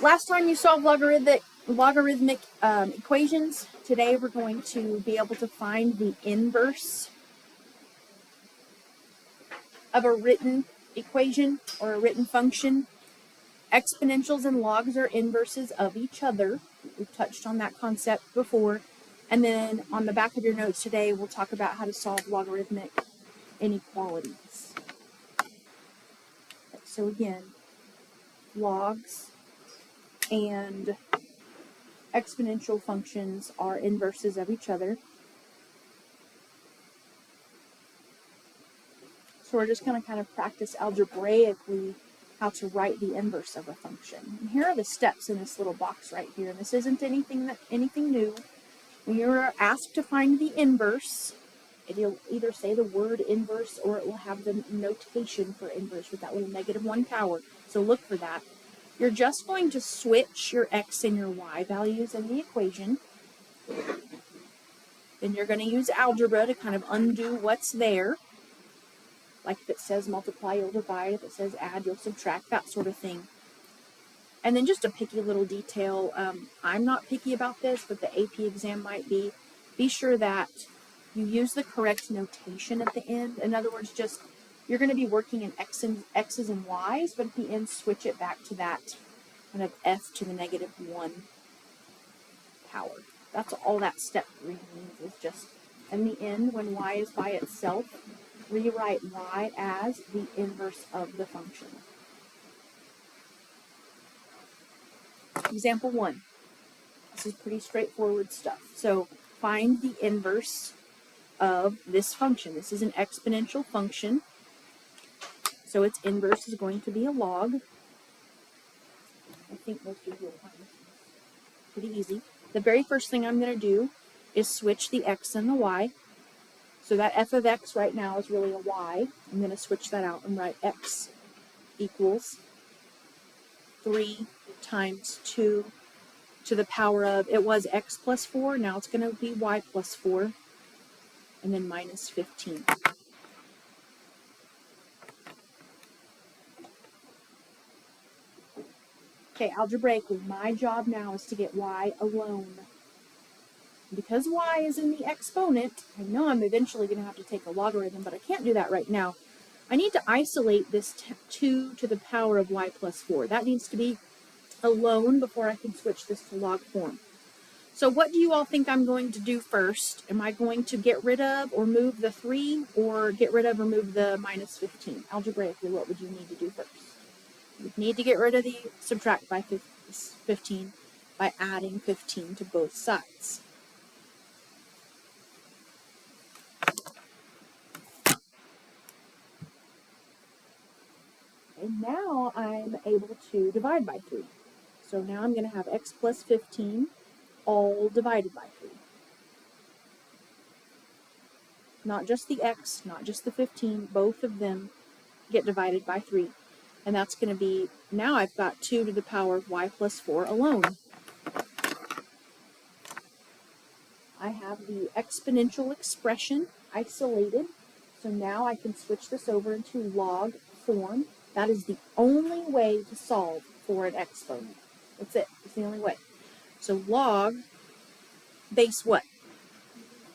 Last time you solved logarithmic equations, today we're going to be able to find the inverse of a written equation or a written function. Exponentials and logs are inverses of each other. We've touched on that concept before. And then on the back of your notes today, we'll talk about how to solve logarithmic inequalities. So again, logs and exponential functions are inverses of each other. So we're just going to kind of practice algebraically how to write the inverse of a function. And here are the steps in this little box right here. And this isn't anything new. When you're asked to find the inverse, it'll either say the word inverse or it will have the notation for inverse with that little -1 power. So look for that. You're just going to switch your x and your y values in the equation. Then you're going to use algebra to kind of undo what's there. Like if it says multiply, you'll divide. If it says add, you'll subtract, that sort of thing. And then just a picky little detail. I'm not picky about this, but the AP exam might be. Be sure that you use the correct notation at the end. In other words, just you're going to be working in x's and y's, but at the end, switch it back to that kind of f to the -1 power. That's all that step 3 means, is just in the end, when y is by itself, rewrite y as the inverse of the function. Example 1. This is pretty straightforward stuff. So find the inverse of this function. This is an exponential function. So its inverse is going to be a log. I think most of you will find this pretty easy. The very first thing I'm going to do is switch the x and the y. So that f of x right now is really a y. I'm going to switch that out and write x equals 3 times 2 to the power of, it was x plus 4, now it's going to be y plus 4, and then minus 15. Okay, algebraically, my job now is to get y alone. Because y is in the exponent, I know I'm eventually going to have to take a logarithm, but I can't do that right now. I need to isolate this 2 to the power of y plus 4. That needs to be alone before I can switch this to log form. So what do you all think I'm going to do first? Am I going to get rid of or move the 3, or get rid of or move the minus 15? Algebraically, what would you need to do first? You need to get rid of the subtract by 15 by adding 15 to both sides. And now I'm able to divide by 3. So now I'm going to have x plus 15 all divided by 3. Not just the x, not just the 15, both of them get divided by 3. And that's going to be, now I've got 2 to the power of y plus 4 alone. I have the exponential expression isolated. So now I can switch this over into log form. That is the only way to solve for an exponent. That's it. It's the only way. So log base what?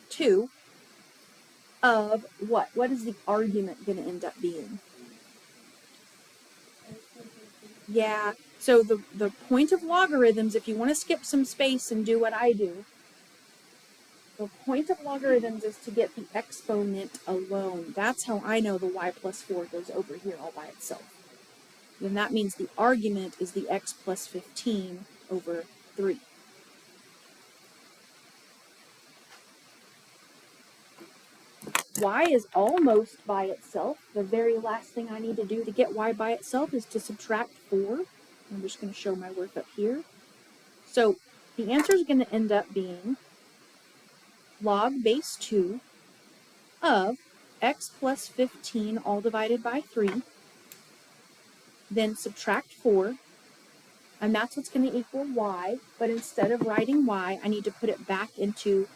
2 of what? What is the argument going to end up being? Yeah, so the point of logarithms, if you want to skip some space and do what I do, the point of logarithms is to get the exponent alone. That's how I know the y plus 4 goes over here all by itself. Then that means the argument is the x plus 15 over 3. Y is almost by itself. The very last thing I need to do to get y by itself is to subtract 4. I'm just going to show my work up here. So the answer is going to end up being log base 2 of x plus 15 all divided by 3. Then subtract 4. And that's what's going to equal y. But instead of writing y, I need to put it back into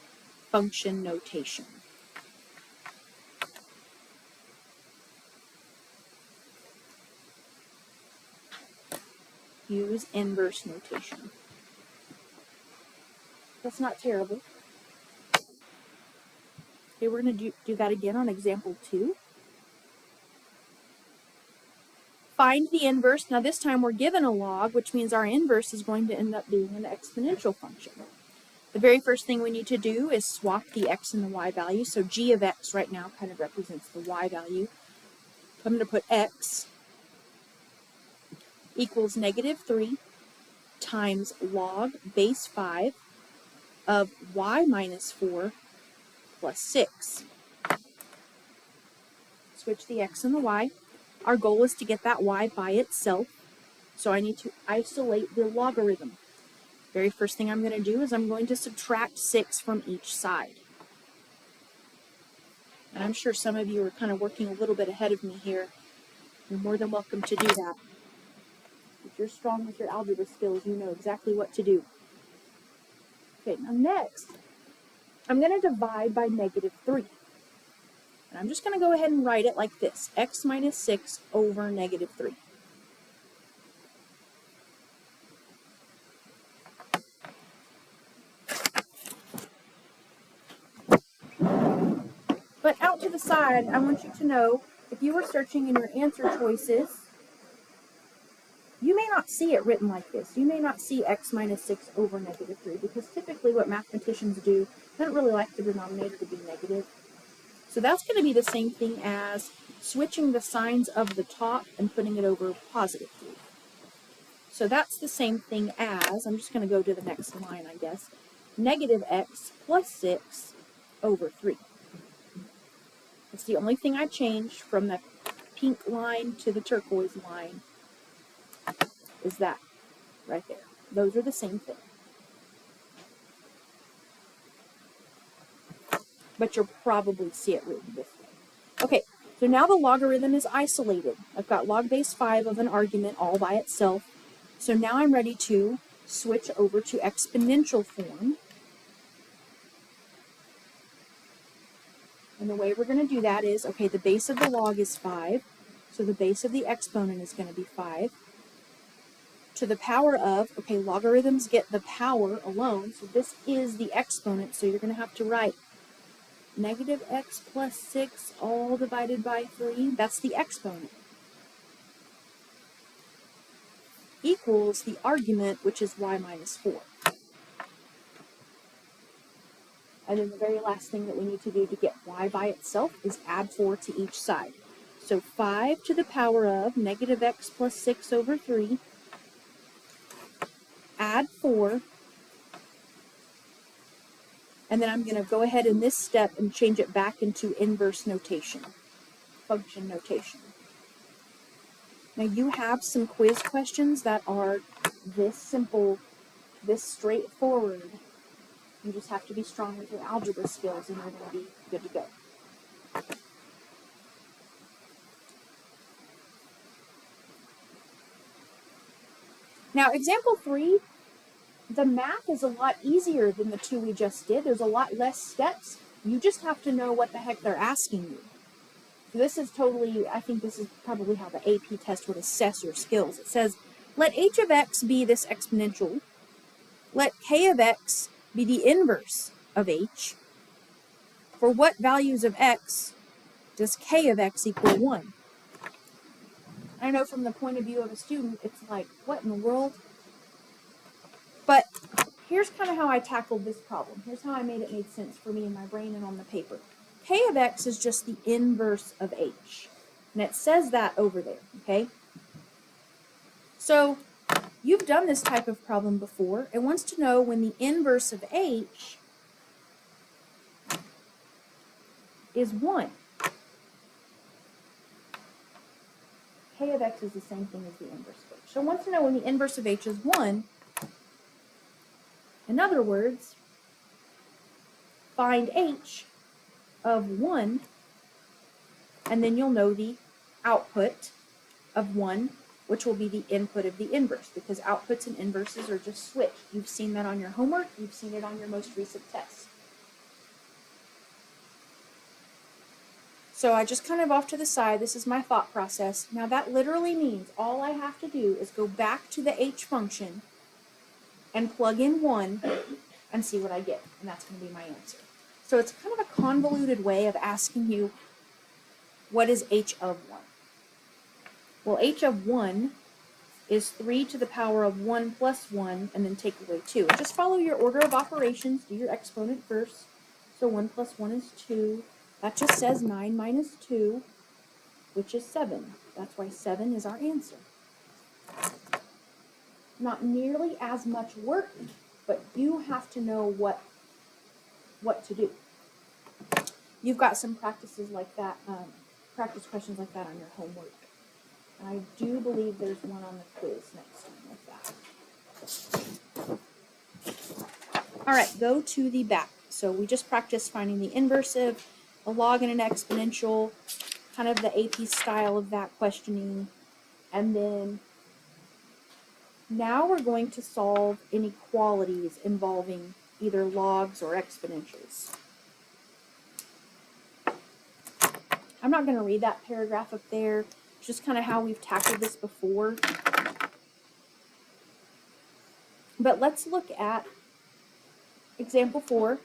function notation. use inverse notation. That's not terrible. Okay, we're going to do that again on example 2. Find the inverse. Now this time we're given a log, which means our inverse is going to end up being an exponential function. The very first thing we need to do is swap the x and the y value. So g of x right now kind of represents the y value. I'm going to put x equals -3 times log base 5 of y minus 4 plus 6. Switch the x and the y. Our goal is to get that y by itself, so I need to isolate the logarithm. Very first thing I'm going to do is I'm going to subtract 6 from each side. And I'm sure some of you are kind of working a little bit ahead of me here. You're more than welcome to do that. If you're strong with your algebra skills, you know exactly what to do. Okay, now next, I'm going to divide by -3. And I'm just going to go ahead and write it like this, x minus 6 over -3. But out to the side, I want you to know, if you were searching in your answer choices, you may not see it written like this. You may not see x minus 6 over -3, because typically what mathematicians do, they don't really like the denominator to be negative. So that's going to be the same thing as switching the signs of the top and putting it over +3. So that's the same thing as, I'm just going to go to the next line, I guess, -x plus 6 over 3. It's the only thing I changed from the pink line to the turquoise line is that right there. Those are the same thing. But you'll probably see it written this way. Okay, so now the logarithm is isolated. I've got log base 5 of an argument all by itself. So now I'm ready to switch over to exponential form. And the way we're going to do that is, okay, the base of the log is 5. So the base of the exponent is going to be 5. To the power of, okay, logarithms get the power alone. So this is the exponent. So you're going to have to write -x plus 6 all divided by 3. That's the exponent. Equals the argument, which is y minus 4. And then the very last thing that we need to do to get y by itself is add 4 to each side. So 5 to the power of -x plus 6 over 3, add 4, and then I'm going to go ahead in this step and change it back into inverse notation, function notation. Now you have some quiz questions that are this simple, this straightforward. You just have to be strong with your algebra skills and you're going to be good to go. Now, example 3, the math is a lot easier than the 2 we just did. There's a lot less steps. You just have to know what the heck they're asking you. So this is totally, I think this is probably how the AP test would assess your skills. It says, let h of x be this exponential. Let k of x be the inverse of h. For what values of x does k of x equal 1? I know from the point of view of a student, it's like, what in the world? But here's kind of how I tackled this problem. Here's how I made it make sense for me in my brain and on the paper. K of x is just the inverse of h. And it says that over there, okay? So you've done this type of problem before. It wants to know when the inverse of h is 1. K of x is the same thing as the inverse of h. So it wants to know when the inverse of h is 1. In other words, find h of 1, and then you'll know the output of 1, which will be the input of the inverse, because outputs and inverses are just switched. You've seen that on your homework. You've seen it on your most recent test. So I just kind of off to the side, this is my thought process. Now that literally means all I have to do is go back to the h function and plug in 1 and see what I get. And that's going to be my answer. So it's kind of a convoluted way of asking you, what is h of 1? Well, h of 1 is 3 to the power of 1 plus 1, and then take away 2. And just follow your order of operations. Do your exponent first. So 1 plus 1 is 2. That just says 9 minus 2, which is 7. That's why 7 is our answer. Not nearly as much work, but you have to know what to do. You've got some practices like that, practice questions like that on your homework. And I do believe there's one on the quiz next time like that. All right, go to the back. So we just practiced finding the inversive, a log and an exponential, kind of the AP style of that questioning. And then now we're going to solve inequalities involving either logs or exponentials. I'm not going to read that paragraph up there. It's just kind of how we've tackled this before. But let's look at example 4.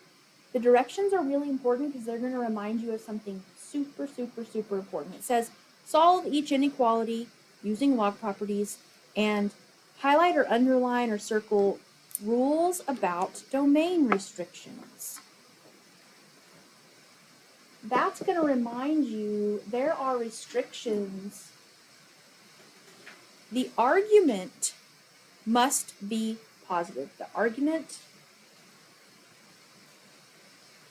The directions are really important because they're going to remind you of something super, super, super important. It says, solve each inequality using log properties and highlight or underline or circle rules about domain restrictions. That's going to remind you there are restrictions. The argument must be positive. The argument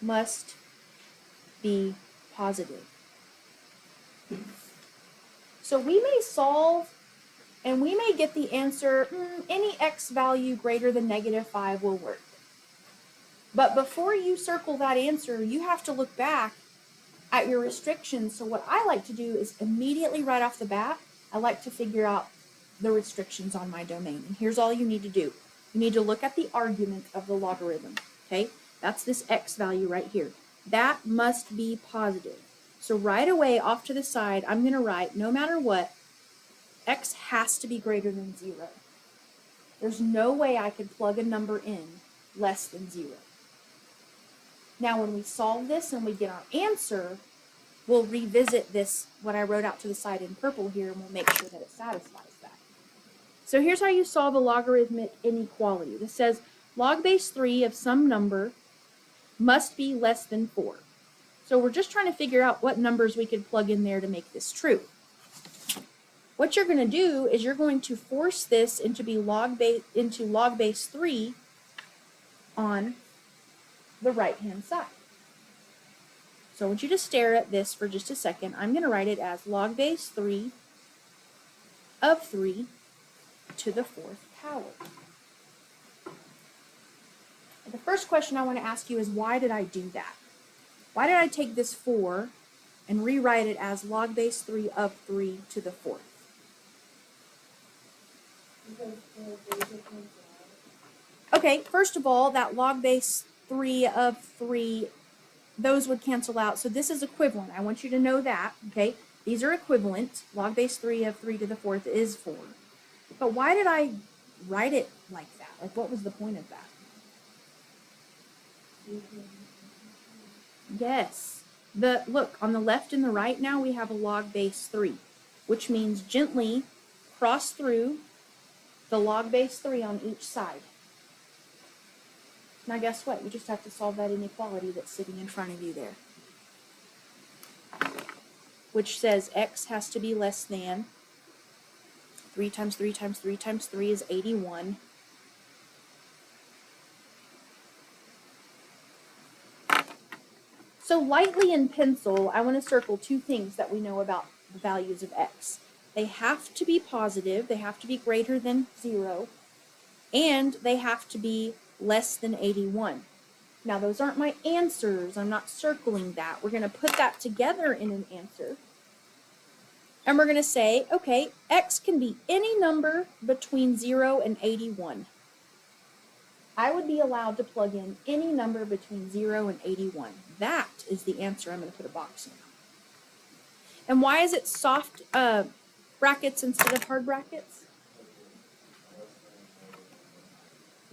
must be positive. So we may solve and we may get the answer, any x value greater than -5 will work. But before you circle that answer, you have to look back at your restrictions. So what I like to do is immediately right off the bat, I like to figure out the restrictions on my domain. And here's all you need to do. You need to look at the argument of the logarithm, okay? That's this x value right here. That must be positive. So right away off to the side, I'm going to write, no matter what, x has to be greater than 0. There's no way I could plug a number in less than 0. Now when we solve this and we get our answer, we'll revisit this, what I wrote out to the side in purple here, and we'll make sure that it satisfies that. So here's how you solve a logarithmic inequality. This says log base 3 of some number must be less than 4. So we're just trying to figure out what numbers we could plug in there to make this true. What you're going to do is you're going to force this into log base 3 on the right-hand side. So I want you to stare at this for just a second. I'm going to write it as log base 3 of 3 to the 4th power. The first question I want to ask you is, why did I do that? Why did I take this 4 and rewrite it as log base 3 of 3 to the 4th? Okay, first of all, that log base 3 of 3, those would cancel out. So this is equivalent. I want you to know that, okay? These are equivalent. Log base 3 of 3 to the 4th is 4. But why did I write it like that? Like, what was the point of that? Yes. Look, on the left and the right now we have a log base 3, which means gently cross through the log base 3 on each side. Now guess what? You just have to solve that inequality that's sitting in front of you there, which says x has to be less than 3 times 3 times 3 times 3 is 81. So lightly in pencil, I want to circle 2 things that we know about the values of x. They have to be positive, they have to be greater than 0, and they have to be less than 81. Now those aren't my answers, I'm not circling that. We're going to put that together in an answer. And we're going to say, okay, x can be any number between 0 and 81. I would be allowed to plug in any number between 0 and 81. That is the answer I'm going to put a box in. And why is it soft brackets instead of hard brackets?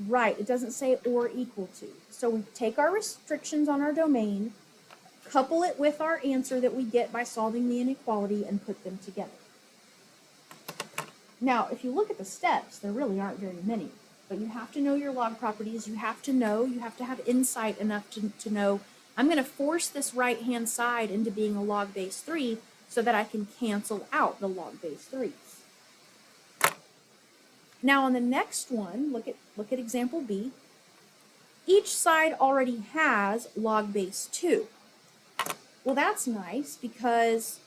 Right, it doesn't say or equal to. So we take our restrictions on our domain, couple it with our answer that we get by solving the inequality, and put them together. Now, if you look at the steps, there really aren't very many, but you have to know your log properties. You have to have insight enough to know, I'm going to force this right-hand side into being a log base 3 so that I can cancel out the log base 3s. Now on the next one, look at example B. Each side already has log base 2. Well, that's nice because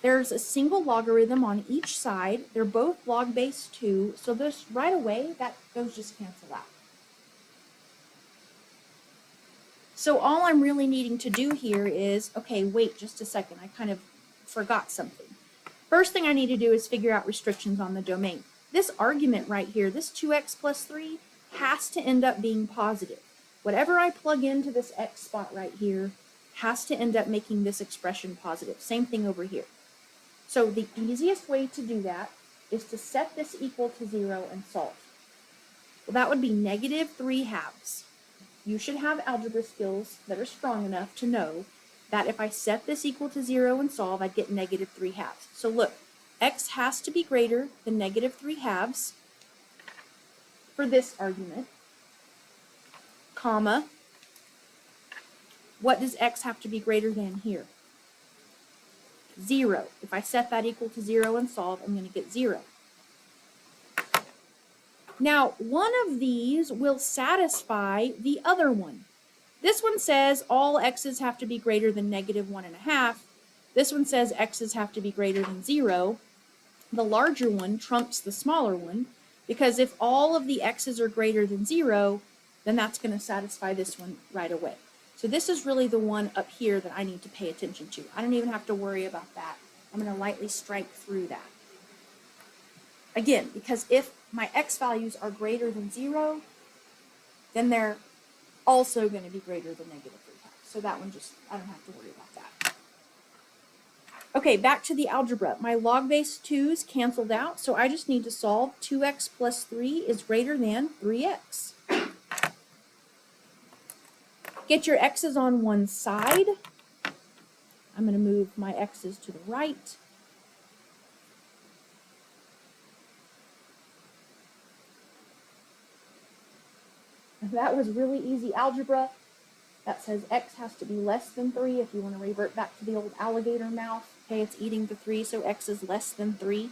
there's a single logarithm on each side. They're both log base 2, so this right away, those just cancel out. So all I'm really needing to do here is, okay, wait just a second, I kind of forgot something. First thing I need to do is figure out restrictions on the domain. This argument right here, this 2x plus 3, has to end up being positive. Whatever I plug into this x spot right here has to end up making this expression positive. Same thing over here. So the easiest way to do that is to set this equal to 0 and solve. Well, that would be negative 3 halves. You should have algebra skills that are strong enough to know that if I set this equal to 0 and solve, I'd get negative 3 halves. So look, x has to be greater than negative 3 halves for this argument, comma, what does x have to be greater than here? 0. If I set that equal to 0 and solve, I'm going to get 0. Now, one of these will satisfy the other one. This one says all x's have to be greater than negative 1.5. This one says x's have to be greater than 0. The larger one trumps the smaller one, because if all of the x's are greater than 0, then that's going to satisfy this one right away. So this is really the one up here that I need to pay attention to. I don't even have to worry about that. I'm going to lightly strike through that. Again, because if my x values are greater than 0, then they're also going to be greater than negative 3 halves. So that one I don't have to worry about that. Okay, back to the algebra. My log base 2's canceled out, so I just need to solve 2x plus 3 is greater than 3x. Get your x's on one side. I'm going to move my x's to the right. That was really easy algebra. That says x has to be less than 3 if you want to revert back to the old alligator mouth. Okay, it's eating the 3, so x is less than 3.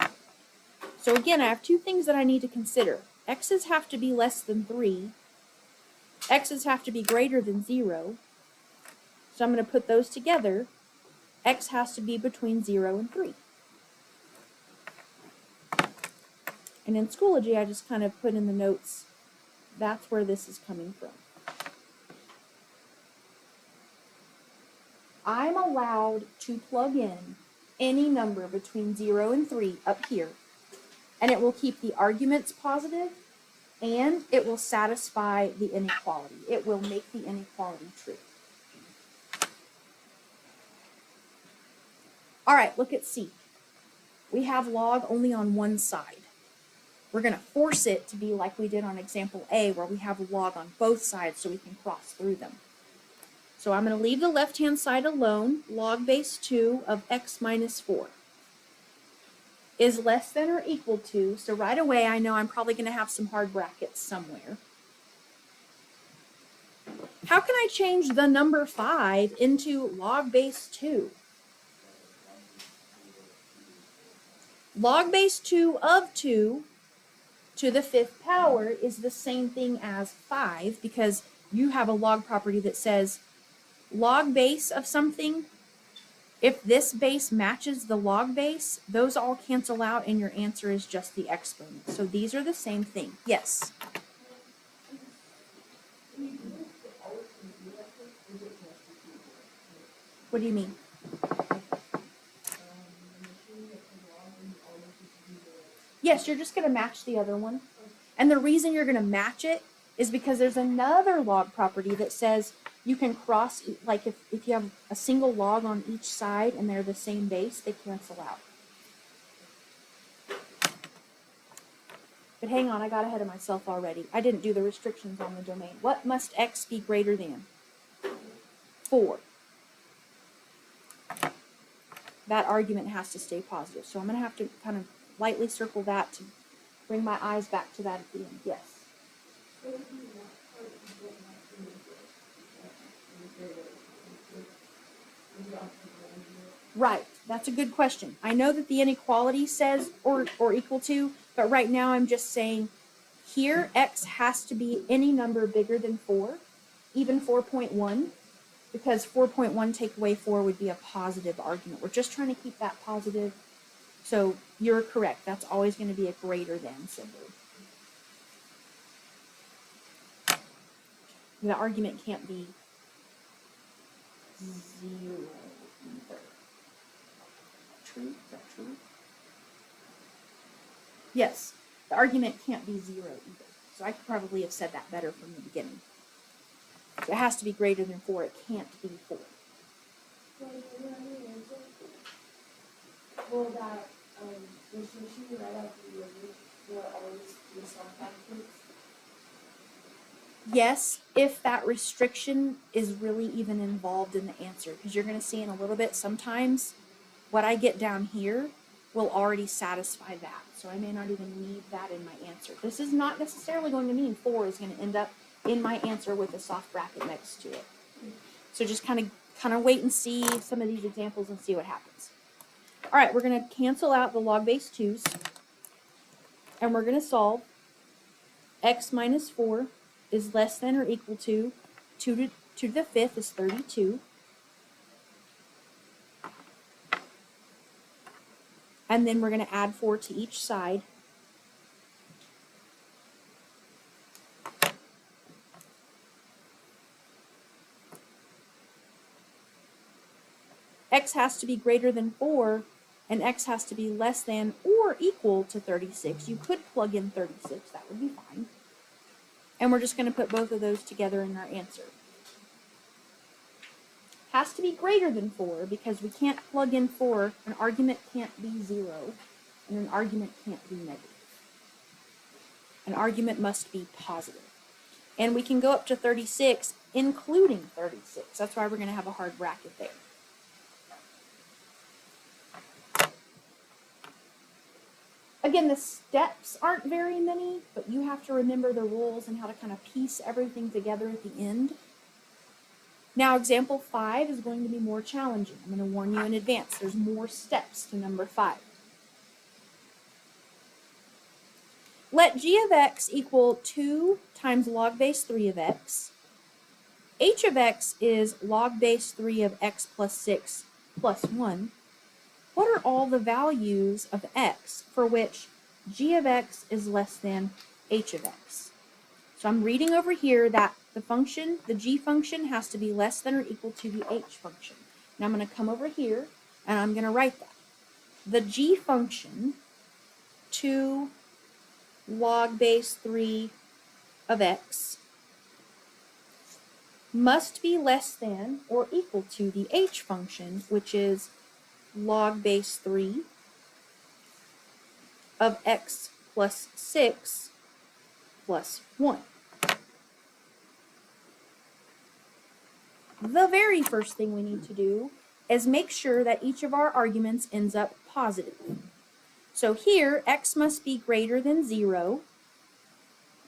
So again, I have two things that I need to consider. X's have to be less than 3. X's have to be greater than 0. So I'm going to put those together. X has to be between 0 and 3. And in Schoology, I just kind of put in the notes, that's where this is coming from. I'm allowed to plug in any number between 0 and 3 up here, and it will keep the arguments positive, and it will satisfy the inequality. It will make the inequality true. All right, look at C. We have log only on one side. We're going to force it to be like we did on example A, where we have a log on both sides so we can cross through them. So I'm going to leave the left-hand side alone. Log base 2 of x minus 4 is less than or equal to, so right away I know I'm probably going to have some hard brackets somewhere. How can I change the number 5 into log base 2? Log base 2 of 2 to the 5th power is the same thing as 5, because you have a log property that says log base of something. If this base matches the log base, those all cancel out and your answer is just the exponent. So these are the same thing. Yes? What do you mean? Yes, you're just going to match the other one. And the reason you're going to match it is because there's another log property that says You can cross, like if you have a single log on each side and they're the same base, they cancel out. But hang on, I got ahead of myself already. I didn't do the restrictions on the domain. What must x be greater than? 4. That argument has to stay positive. So I'm going to have to kind of lightly circle that to bring my eyes back to that at the end. Yes? Right. That's a good question. I know that the inequality says or equal to, but right now I'm just saying here x has to be any number bigger than 4, even 4.1, because 4.1 take away 4 would be a positive argument. We're just trying to keep that positive. So you're correct. That's always going to be a greater than symbol. The argument can't be 0 either. True? Is that true? Yes. The argument can't be 0 either. So I could probably have said that better from the beginning. It has to be greater than 4. It can't be 4. Will that restriction right after you will always be self-advocates? Yes, if that restriction is really even involved in the answer, because you're going to see in a little bit, sometimes what I get down here will already satisfy that. So I may not even need that in my answer. This is not necessarily going to mean 4 is going to end up in my answer with a soft bracket next to it. So just kind of wait and see some of these examples and see what happens. All right, we're going to cancel out the log base 2's, and we're going to solve x minus 4 is less than or equal to 2 to the 5th is 32. And then we're going to add 4 to each side. X has to be greater than 4, and x has to be less than or equal to 36. You could plug in 36. That would be fine. And we're just going to put both of those together in our answer. Has to be greater than 4 because we can't plug in 4. An argument can't be 0, and an argument can't be negative. An argument must be positive. And we can go up to 36, including 36. That's why we're going to have a hard bracket there. Again, the steps aren't very many, but you have to remember the rules and how to kind of piece everything together at the end. Now, example 5 is going to be more challenging. I'm going to warn you in advance. There's more steps to number 5. Let g of x equal 2 times log base 3 of x. H of x is log base 3 of x plus 6 plus 1. What are all the values of x for which g of x is less than h of x? So I'm reading over here that the function, the g function, has to be less than or equal to the h function. Now I'm going to come over here and I'm going to write that. The g function, 2 log base 3 of x, must be less than or equal to the h function, which is log base 3 of x plus 6 plus 1. The very first thing we need to do is make sure that each of our arguments ends up positive. So here, x must be greater than 0.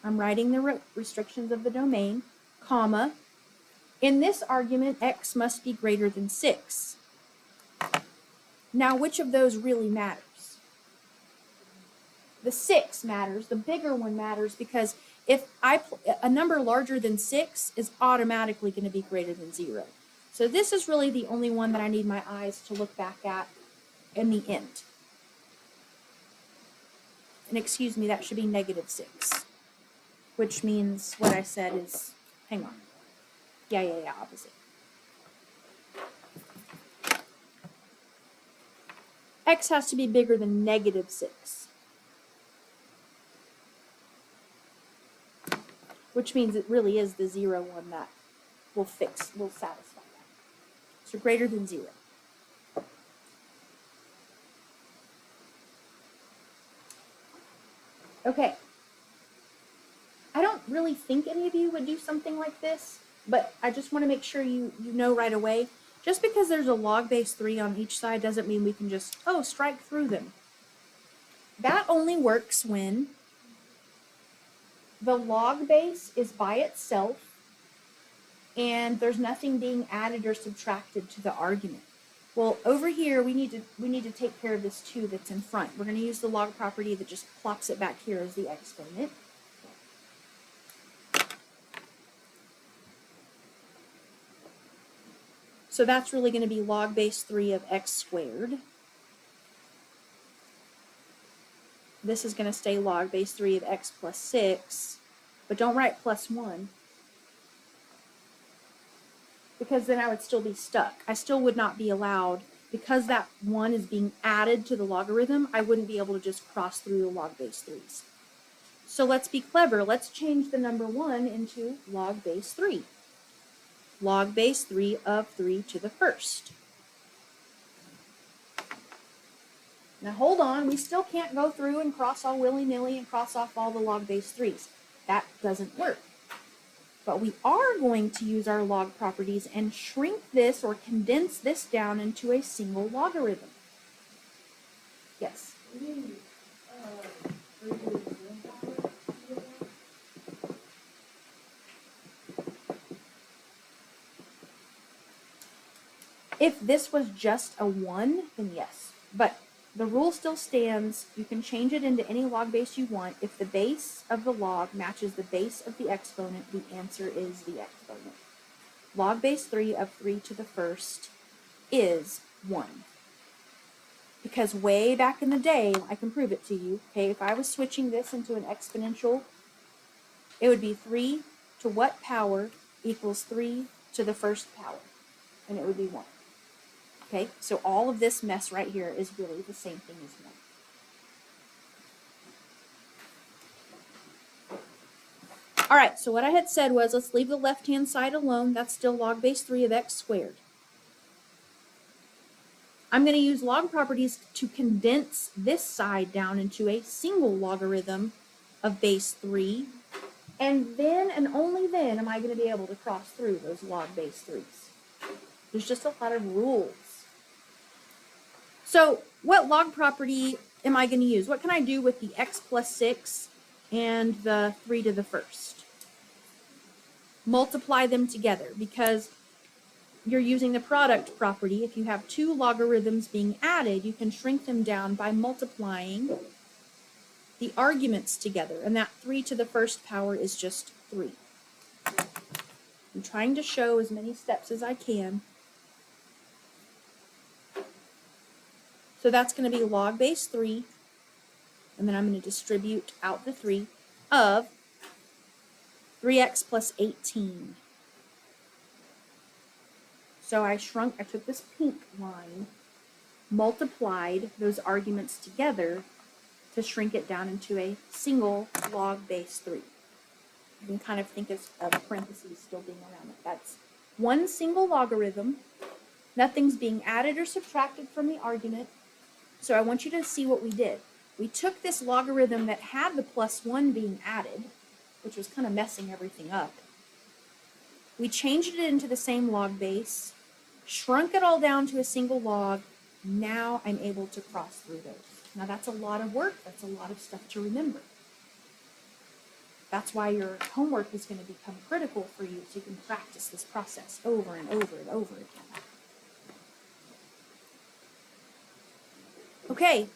I'm writing the restrictions of the domain, comma. In this argument, x must be greater than 6. Now, which of those really matters? The 6 matters. The bigger one matters because if a number larger than 6 is automatically going to be greater than 0. So this is really the only one that I need my eyes to look back at in the end. And excuse me, that should be negative 6, which means what I said is, hang on. Yeah, opposite. X has to be bigger than negative 6. Which means it really is the 0 one that will satisfy that. So greater than 0. Okay. I don't really think any of you would do something like this, but I just want to make sure you know right away. Just because there's a log base 3 on each side doesn't mean we can just, strike through them. That only works when the log base is by itself and there's nothing being added or subtracted to the argument. Well, over here we need to take care of this 2 that's in front. We're going to use the log property that just plops it back here as the exponent. So that's really going to be log base 3 of x squared. This is going to stay log base 3 of x plus 6, but don't write plus 1, because then I would still be stuck. I still would not be allowed, because that 1 is being added to the logarithm, I wouldn't be able to just cross through the log base 3's. So let's be clever. Let's change the number 1 into log base 3. Log base 3 of 3 to the first. Now hold on, we still can't go through and cross all willy-nilly and cross off all the log base 3's. That doesn't work. But we are going to use our log properties and shrink this or condense this down into a single logarithm. Yes? If this was just a 1, then yes. But the rule still stands. You can change it into any log base you want. If the base of the log matches the base of the exponent, the answer is the exponent. Log base 3 of 3 to the first is 1. Because way back in the day, I can prove it to you, okay, if I was switching this into an exponential, it would be 3 to what power equals 3 to the first power, and it would be 1. Okay, so all of this mess right here is really the same thing as 1. All right, so what I had said was let's leave the left-hand side alone. That's still log base 3 of x squared. I'm going to use log properties to condense this side down into a single logarithm of base 3. And then and only then am I going to be able to cross through those log base 3's. There's just a lot of rules. So what log property am I going to use? What can I do with the x plus 6 and the 3 to the first? Multiply them together, because you're using the product property. If you have 2 logarithms being added, you can shrink them down by multiplying the arguments together. And that 3 to the first power is just 3. I'm trying to show as many steps as I can. So that's going to be log base 3, and then I'm going to distribute out the 3 of 3x plus 18. So I took this pink line, multiplied those arguments together to shrink it down into a single log base 3. You can kind of think of parentheses still being around it. That's one single logarithm. Nothing's being added or subtracted from the argument. So I want you to see what we did. We took this logarithm that had the plus 1 being added, which was kind of messing everything up. We changed it into the same log base, shrunk it all down to a single log. Now I'm able to cross through those. Now that's a lot of work. That's a lot of stuff to remember. That's why your homework is going to become critical for you, so you can practice this process over and over and over again. Okay,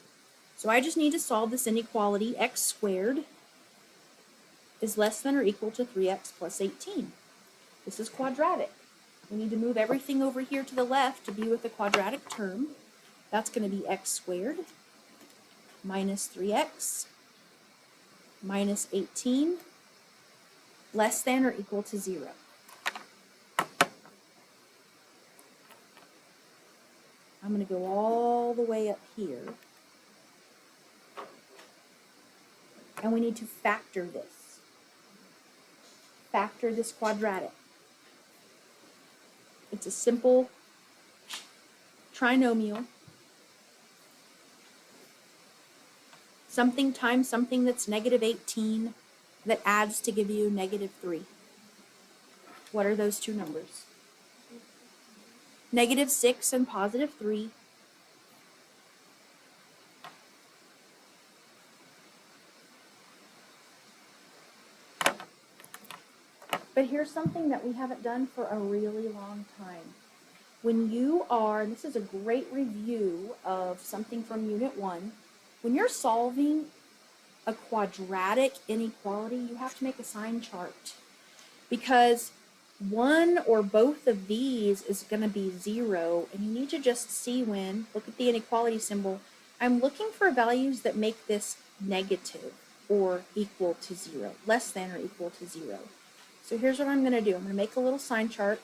so I just need to solve this inequality. X squared is less than or equal to 3x plus 18. This is quadratic. We need to move everything over here to the left to be with the quadratic term. That's going to be x squared minus 3x minus 18 less than or equal to 0. I'm going to go all the way up here. And we need to factor this. Factor this quadratic. It's a simple trinomial. Something times something that's negative 18 that adds to give you negative 3. What are those two numbers? Negative 6 and positive 3. But here's something that we haven't done for a really long time. When you are, and this is a great review of something from Unit 1, when you're solving a quadratic inequality, you have to make a sign chart. Because one or both of these is going to be 0, and you need to just see when, look at the inequality symbol, I'm looking for values that make this negative or equal to 0, less than or equal to 0. So here's what I'm going to do. I'm going to make a little sign chart.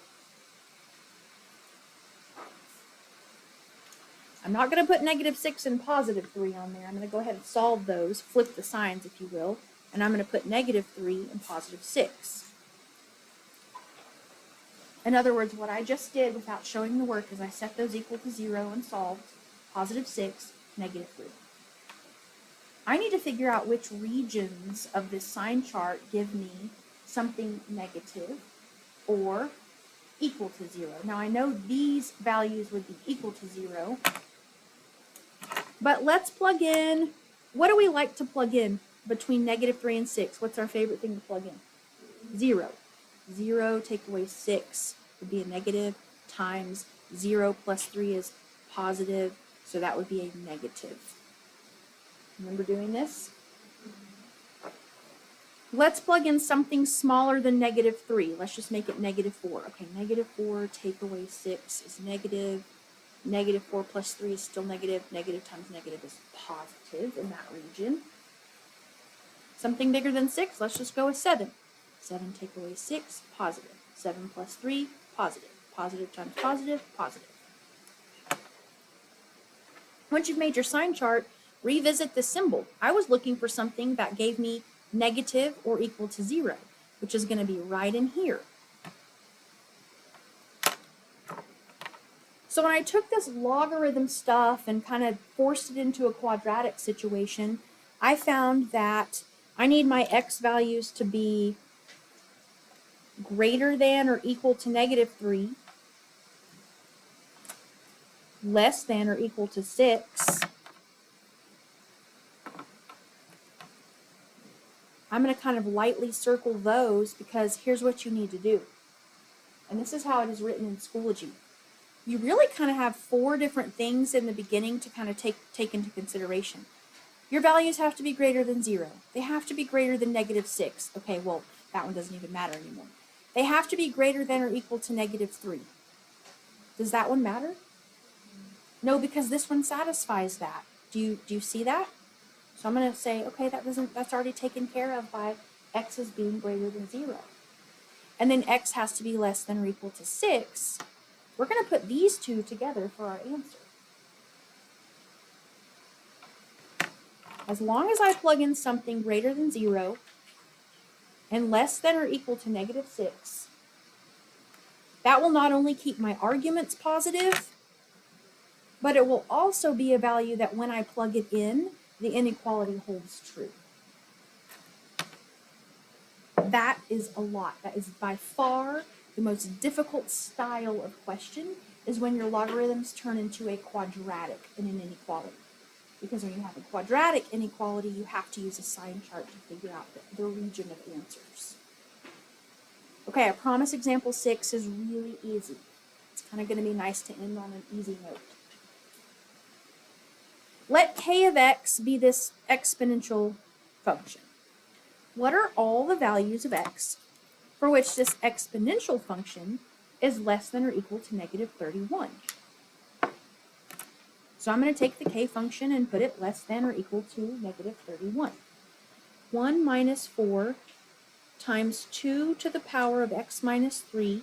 I'm not going to put negative 6 and positive 3 on there. I'm going to go ahead and solve those, flip the signs if you will, and I'm going to put negative 3 and positive 6. In other words, what I just did without showing the work is I set those equal to 0 and solved positive 6, negative 3. I need to figure out which regions of this sign chart give me something negative or equal to 0. Now I know these values would be equal to 0, but let's plug in. What do we like to plug in between negative 3 and 6? What's our favorite thing to plug in? 0. 0 take away 6 would be a negative, times 0 plus 3 is positive, so that would be a negative. Remember doing this? Let's plug in something smaller than negative 3. Let's just make it negative 4. Okay, negative 4 take away 6 is negative. Negative 4 plus 3 is still negative. Negative times negative is positive in that region. Something bigger than 6, let's just go with 7. 7 take away 6, positive. 7 plus 3, positive. Positive times positive, positive. Once you've made your sign chart, revisit the symbol. I was looking for something that gave me negative or equal to 0, which is going to be right in here. So when I took this logarithm stuff and kind of forced it into a quadratic situation, I found that I need my x values to be greater than or equal to negative 3, less than or equal to 6. I'm going to kind of lightly circle those because here's what you need to do. And this is how it is written in Schoology. You really kind of have 4 different things in the beginning to kind of take into consideration. Your values have to be greater than 0. They have to be greater than negative 6. Okay, well, that one doesn't even matter anymore. They have to be greater than or equal to negative 3. Does that one matter? No, because this one satisfies that. Do you see that? So I'm going to say, okay, that's already taken care of by x as being greater than 0. And then x has to be less than or equal to 6. We're going to put these two together for our answer. As long as I plug in something greater than 0 and less than or equal to negative 6, that will not only keep my arguments positive, but it will also be a value that when I plug it in, the inequality holds true. That is a lot. That is by far the most difficult style of question, is when your logarithms turn into a quadratic in an inequality. Because when you have a quadratic inequality, you have to use a sign chart to figure out the region of answers. Okay, I promise example 6 is really easy. It's kind of going to be nice to end on an easy note. Let k of x be this exponential function. What are all the values of x for which this exponential function is less than or equal to negative 31? So I'm going to take the k function and put it less than or equal to negative 31. 1 minus 4 times 2 to the power of x minus 3.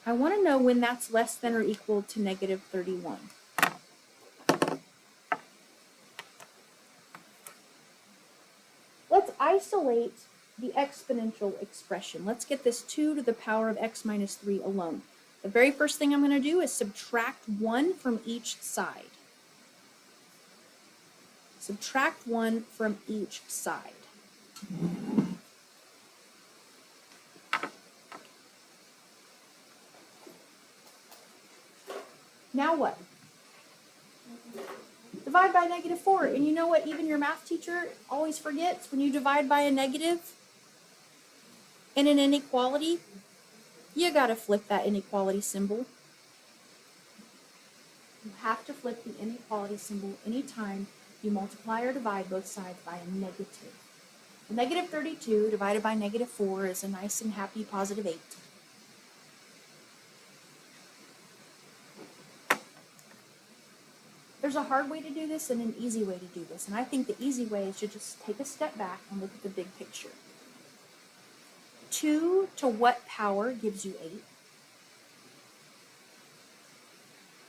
I want to know when that's less than or equal to negative 31. Let's isolate the exponential expression. Let's get this 2 to the power of x minus 3 alone. The very first thing I'm going to do is subtract 1 from each side. Subtract 1 from each side. Now what? Divide by -4. And you know what even your math teacher always forgets? When you divide by a negative in an inequality, you got to flip that inequality symbol. You have to flip the inequality symbol anytime you multiply or divide both sides by a negative. A -32 divided by -4 is a nice and happy positive 8. There's a hard way to do this and an easy way to do this. And I think the easy way is to just take a step back and look at the big picture. 2 to what power gives you 8?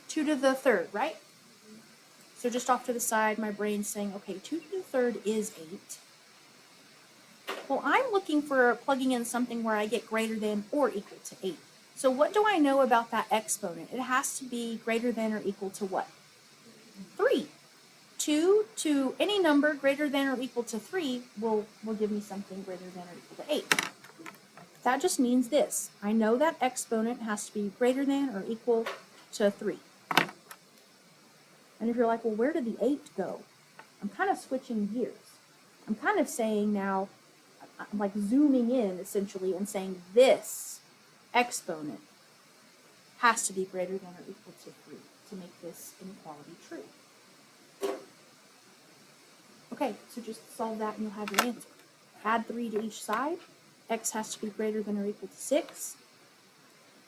2 to the third, right? So just off to the side, my brain's saying, okay, 2 to the third is 8. Well, I'm looking for plugging in something where I get greater than or equal to 8. So what do I know about that exponent? It has to be greater than or equal to what? 3. 2 to any number greater than or equal to 3 will give me something greater than or equal to 8. That just means this. I know that exponent has to be greater than or equal to 3. And if you're like, well, where did the 8 go? I'm kind of switching gears. I'm kind of saying now, I'm like zooming in essentially and saying this exponent has to be greater than or equal to 3 to make this inequality true. Okay, so just solve that and you'll have your answer. Add 3 to each side. X has to be greater than or equal to 6.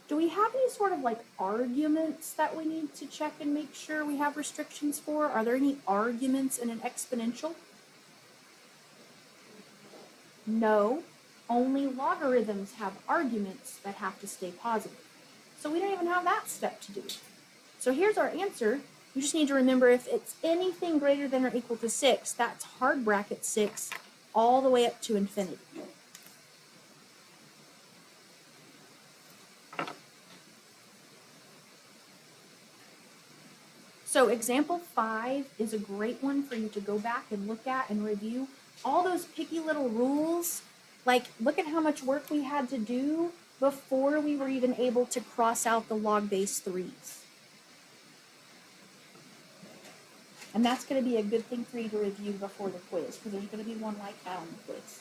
Do we have any sort of like arguments that we need to check and make sure we have restrictions for? Are there any arguments in an exponential? No, only logarithms have arguments that have to stay positive. So we don't even have that step to do. So here's our answer. You just need to remember if it's anything greater than or equal to 6, that's hard bracket 6 all the way up to infinity. So example 5 is a great one for you to go back and look at and review. All those picky little rules, like look at how much work we had to do before we were even able to cross out the log base 3's. And that's going to be a good thing for you to review before the quiz, because there's going to be one like that on the quiz.